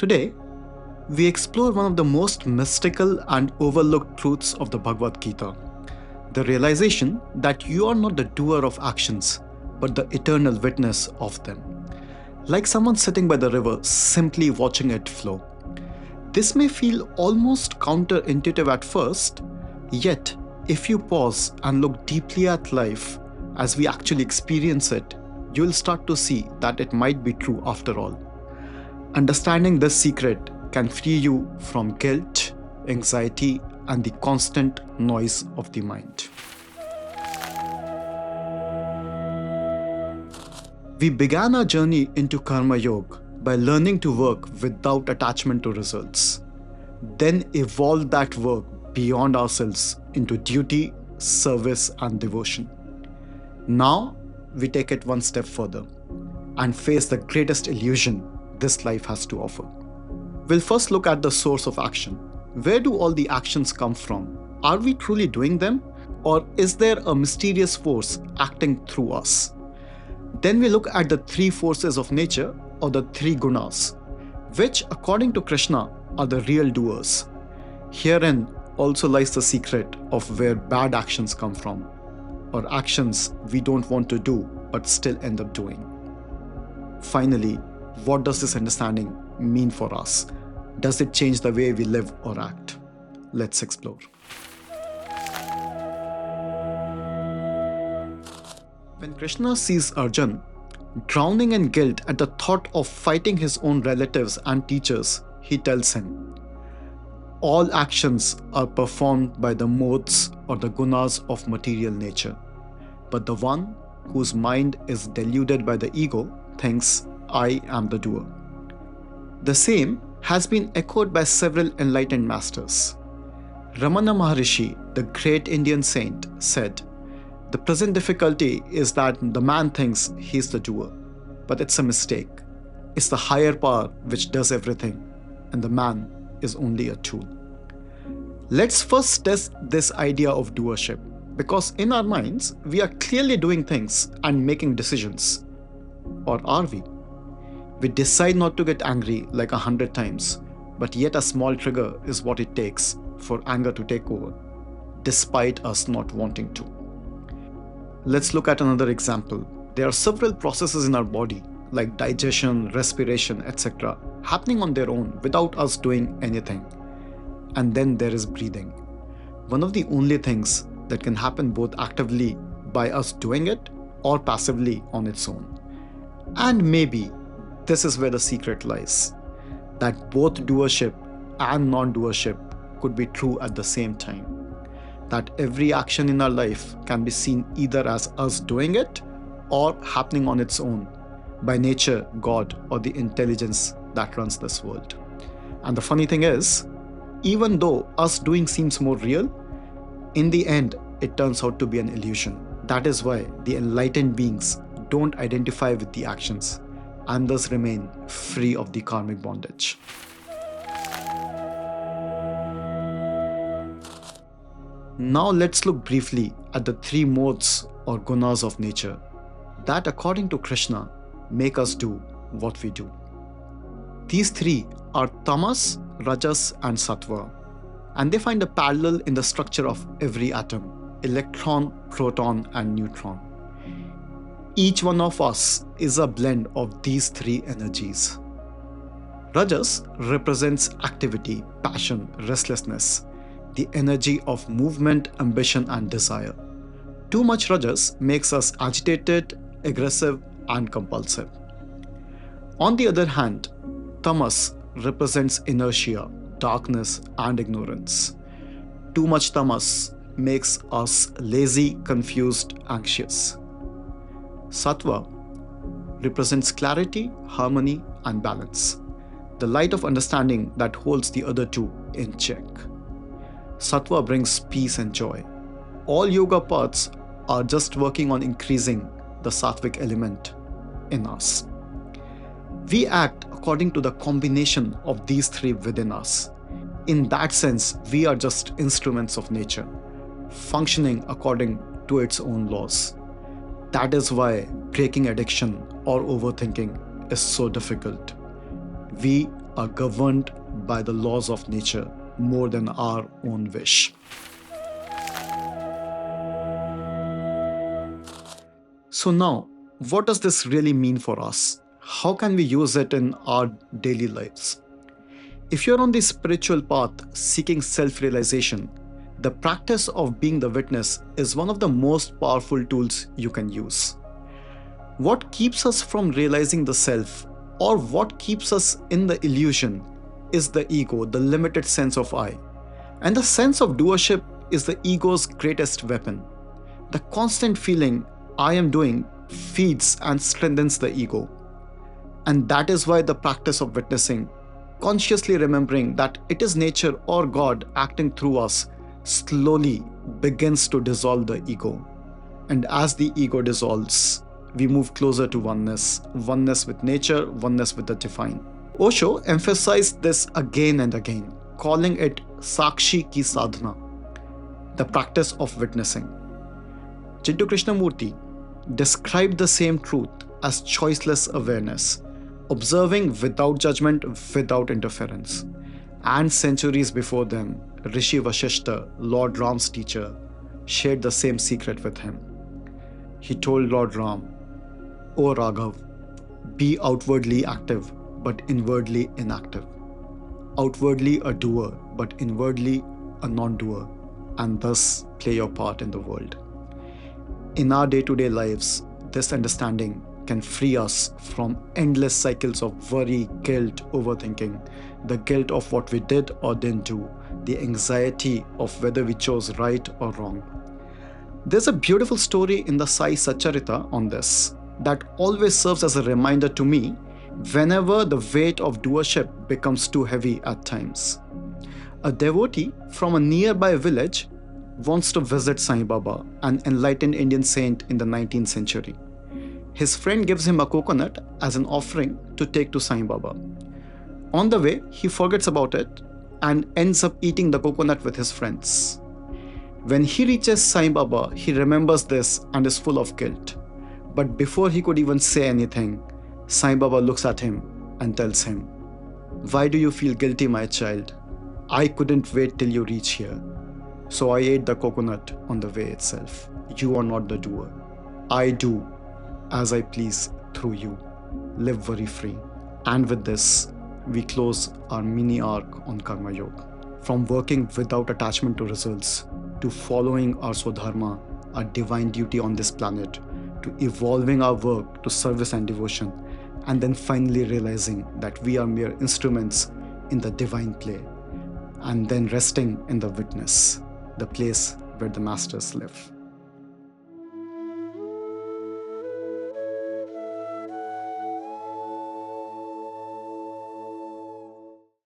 Today, we explore one of the most mystical and overlooked truths of the Bhagavad Gita, the realization that you are not the doer of actions, but the eternal witness of them. Like someone sitting by the river, simply watching it flow. This may feel almost counterintuitive at first, yet, if you pause and look deeply at life as we actually experience it, you will start to see that it might be true after all. Understanding this secret can free you from guilt, anxiety, and the constant noise of the mind. We began our journey into Karma Yoga by learning to work without attachment to results, then evolved that work beyond ourselves into duty, service, and devotion. Now, we take it one step further and face the greatest illusion this life has to offer. We'll first look at the source of action. Where do all the actions come from? Are we truly doing them? Or is there a mysterious force acting through us? Then we look at the three forces of nature, or the three gunas, which according to Krishna are the real doers. Herein also lies the secret of where bad actions come from, or actions we don't want to do but still end up doing. Finally, what does this understanding mean for us? Does it change the way we live or act? Let's explore. When Krishna sees Arjun drowning in guilt at the thought of fighting his own relatives and teachers, he tells him, all actions are performed by the modes or the gunas of material nature, but the one whose mind is deluded by the ego thinks, I am the doer. The same has been echoed by several enlightened masters. Ramana Maharishi, the great Indian saint, said, the present difficulty is that the man thinks he's the doer, but it's a mistake. It's the higher power which does everything, and the man is only a tool. Let's first test this idea of doership, because in our minds, we are clearly doing things and making decisions. Or are we? We decide not to get angry like 100 times, but yet a small trigger is what it takes for anger to take over, despite us not wanting to. Let's look at another example. There are several processes in our body, like digestion, respiration, etc., happening on their own without us doing anything. And then there is breathing. One of the only things that can happen both actively by us doing it or passively on its own. And maybe this is where the secret lies, that both doership and non-doership could be true at the same time. That every action in our life can be seen either as us doing it or happening on its own by nature, God, or the intelligence that runs this world. And the funny thing is, even though us doing seems more real, in the end, it turns out to be an illusion. That is why the enlightened beings don't identify with the actions and thus remain free of the karmic bondage. Now let's look briefly at the three modes or gunas of nature that according to Krishna make us do what we do. These three are Tamas, Rajas and Sattva, and they find a parallel in the structure of every atom, electron, proton and neutron. Each one of us is a blend of these three energies. Rajas represents activity, passion, restlessness, the energy of movement, ambition and desire. Too much Rajas makes us agitated, aggressive and compulsive. On the other hand, Tamas represents inertia, darkness and ignorance. Too much Tamas makes us lazy, confused, anxious. Sattva represents clarity, harmony and balance, the light of understanding that holds the other two in check. Sattva brings peace and joy. All yoga paths are just working on increasing the sattvic element in us. We act according to the combination of these three within us. In that sense, we are just instruments of nature, functioning according to its own laws. That is why breaking addiction or overthinking is so difficult. We are governed by the laws of nature more than our own wish. So now, what does this really mean for us? How can we use it in our daily lives? If you're on the spiritual path seeking self-realization, the practice of being the witness is one of the most powerful tools you can use. What keeps us from realizing the self, or what keeps us in the illusion, is the ego, the limited sense of I. And the sense of doership is the ego's greatest weapon. The constant feeling I am doing feeds and strengthens the ego. And that is why the practice of witnessing, consciously remembering that it is nature or God acting through us, slowly begins to dissolve the ego. And as the ego dissolves, we move closer to oneness, oneness with nature, oneness with the divine. Osho emphasized this again and again, calling it Saakshi ki sadhana, the practice of witnessing. Jiddu Krishnamurti described the same truth as choiceless awareness, observing without judgment, without interference. And centuries before them, Rishi Vashistha, Lord Ram's teacher, shared the same secret with him. He told Lord Ram, "O Raghav, be outwardly active, but inwardly inactive. Outwardly a doer, but inwardly a non-doer, and thus play your part in the world." In our day-to-day lives, this understanding can free us from endless cycles of worry, guilt, overthinking, the guilt of what we did or didn't do, the anxiety of whether we chose right or wrong. There's a beautiful story in the Sai Satcharita on this that always serves as a reminder to me whenever the weight of doership becomes too heavy at times. A devotee from a nearby village wants to visit Sai Baba, an enlightened Indian saint in the 19th century. His friend gives him a coconut as an offering to take to Sai Baba. On the way, he forgets about it and ends up eating the coconut with his friends. When he reaches Sai Baba, he remembers this and is full of guilt. But before he could even say anything, Sai Baba looks at him and tells him, "Why do you feel guilty, my child? I couldn't wait till you reach here. So I ate the coconut on the way itself. You are not the doer. I do as I please through you. Live worry-free." And with this, we close our mini arc on Karma Yoga. From working without attachment to results, to following our Swadharma, our divine duty on this planet, to evolving our work to service and devotion, and then finally realizing that we are mere instruments in the divine play, and then resting in the witness, the place where the masters live.